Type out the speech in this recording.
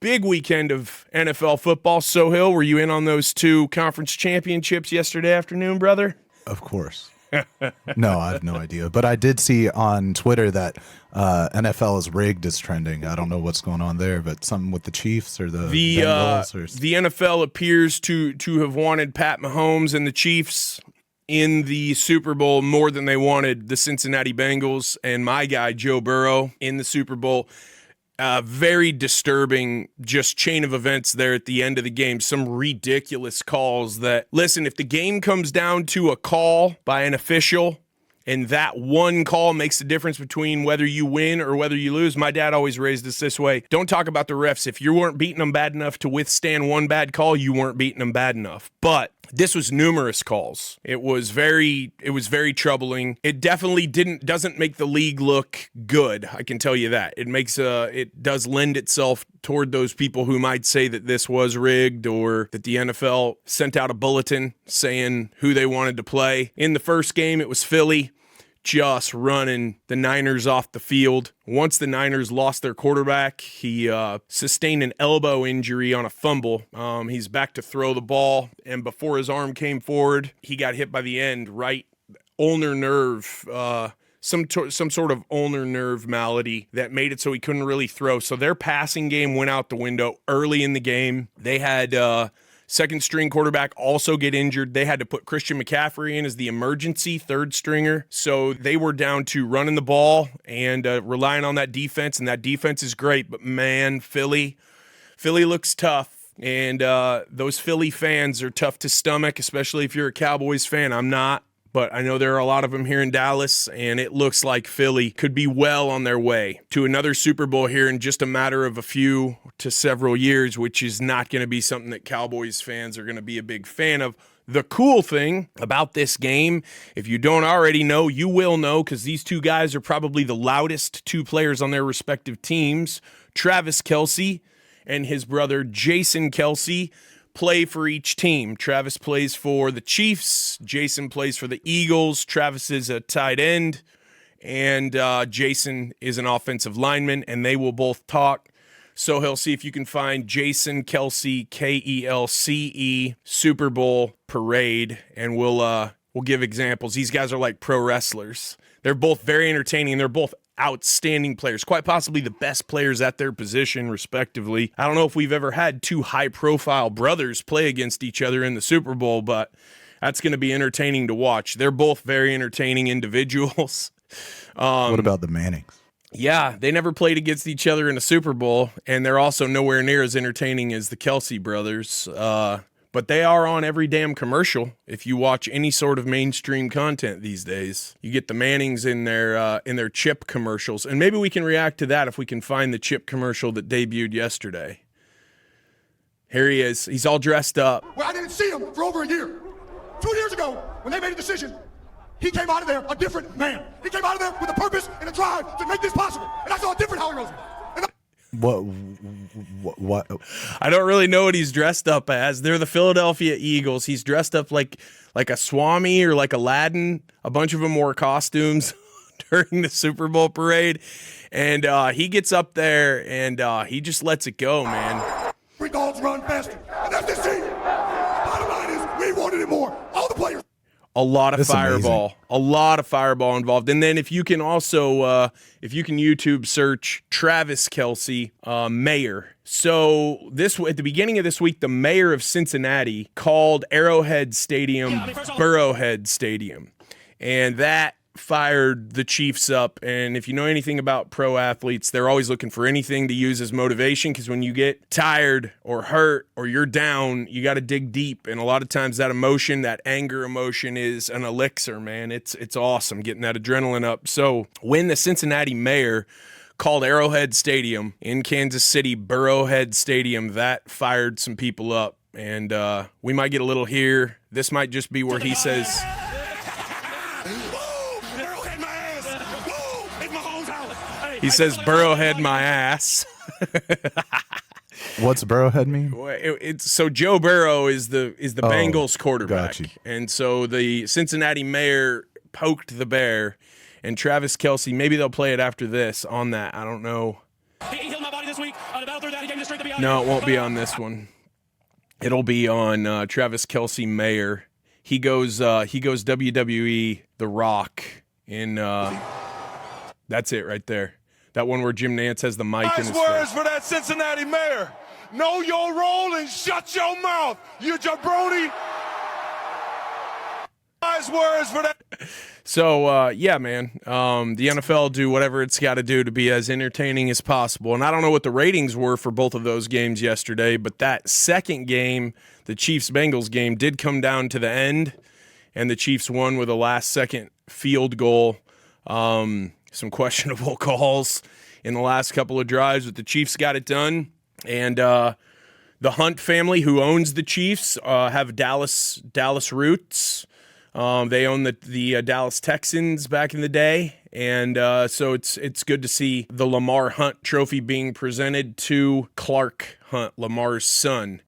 Big weekend of NFL football. Sohail, were you in on those 2 conference championships yesterday afternoon, brother? Of course. No, I have no idea. But I did see on Twitter that NFL is rigged is trending. I don't know what's going on there, but something with the Chiefs or the Bengals. The NFL appears to have wanted Pat Mahomes and the Chiefs in the Super Bowl more than they wanted the Cincinnati Bengals and my guy Joe Burrow in the Super Bowl. Very disturbing just chain of events there at the end of the game. Some ridiculous calls that, listen, if the game comes down to a call by an official and that one call makes the difference between whether you win or whether you lose, my dad always raised us this way. Don't talk about the refs. If you weren't beating them bad enough to withstand one bad call, you weren't beating them bad enough. But this was numerous calls. It was very troubling. It definitely doesn't make the league look good. I can tell you that. It does lend itself toward those people who might say that this was rigged or that the NFL sent out a bulletin saying who they wanted to play. In the first game, it was Philly just running the Niners off the field. Once the Niners lost their quarterback, he sustained an elbow injury on a fumble. He's back to throw the ball, and before his arm came forward, he got hit by the end, right ulnar nerve, some sort of ulnar nerve malady that made it so he couldn't really throw. So their passing game went out the window early in the game. They had second-string quarterback also get injured. They had to put Christian McCaffrey in as the emergency third stringer. So they were down to running the ball and relying on that defense, and that defense is great. But, man, Philly looks tough. And those Philly fans are tough to stomach, especially if you're a Cowboys fan. I'm not. But I know there are a lot of them here in Dallas, and it looks like Philly could be well on their way to another Super Bowl here in just a matter of a few to several years, which is not going to be something that Cowboys fans are going to be a big fan of. The cool thing about this game, if you don't already know, you will know, because these 2 guys are probably the loudest 2 players on their respective teams. Travis Kelce and his brother Jason Kelce play for each team. Travis plays for the Chiefs. Jason plays for the Eagles. Travis is a tight end, and Jason is an offensive lineman, and they will both talk. So he'll see if you can find Jason Kelce, Kelce, Super Bowl parade, and we'll give examples. These guys are like pro wrestlers. They're both very entertaining. They're both outstanding players, quite possibly the best players at their position, respectively. I don't know if we've ever had 2 high-profile brothers play against each other in the Super Bowl, but that's going to be entertaining to watch. They're both very entertaining individuals. What about the Mannings? Yeah, they never played against each other in a Super Bowl, and they're also nowhere near as entertaining as the Kelce brothers. But they are on every damn commercial. If you watch any sort of mainstream content these days, you get the Mannings in their chip commercials. And maybe we can react to that if we can find the chip commercial that debuted yesterday. Here he is. He's all dressed up. Well, I didn't see him for over a year. 2 years ago, when they made a decision, he came out of there a different man. He came out of there with a purpose and a drive to make this possible. And I saw a different Howie Roseman. What? I don't really know what he's dressed up as. They're the Philadelphia Eagles. He's dressed up like a Swami or like Aladdin. A bunch of them wore costumes during the Super Bowl parade. And he gets up there and he just lets it go, man. Three dogs run faster. And that's this team. Bottom line is, we wanted it more. All the players. A lot of That's fireball. amazing. A lot of fireball involved. And then if you can also, if you can YouTube search Travis Kelce, mayor. So at the beginning of this week, the mayor of Cincinnati called Arrowhead Stadium Burrowhead Stadium. And that fired the Chiefs up. And if you know anything about pro athletes, they're always looking for anything to use as motivation, because when you get tired or hurt or you're down, you got to dig deep. And a lot of times that emotion, that anger emotion, is an elixir, man. It's awesome getting that adrenaline up. So when the Cincinnati mayor called Arrowhead Stadium in Kansas City Burrowhead Stadium, that fired some people up. And we might get a little here. This might just be where he says, he says, Burrowhead my ass. What's Burrowhead mean? So Joe Burrow is the Bengals quarterback. Gotcha. And so the Cincinnati mayor poked the bear, and Travis Kelce, maybe they'll play it after this on that. I don't know. He healed my body this week. No, it won't be on this one. It'll be on Travis Kelce Mayer. He goes WWE The Rock in that's it right there. That one where Jim Nance has the mic in his face. Words for that Cincinnati mayor. Know your role and shut your mouth, you jabroni. Wise words for that. So, yeah, man, the NFL do whatever it's got to do to be as entertaining as possible. And I don't know what the ratings were for both of those games yesterday, but that second game, the Chiefs-Bengals game, did come down to the end, and the Chiefs won with a last-second field goal. Some questionable calls in the last couple of drives, but the Chiefs got it done. And the Hunt family, who owns the Chiefs, have Dallas roots. They own the Dallas Texans back in the day, and so it's good to see the Lamar Hunt Trophy being presented to Clark Hunt, Lamar's son.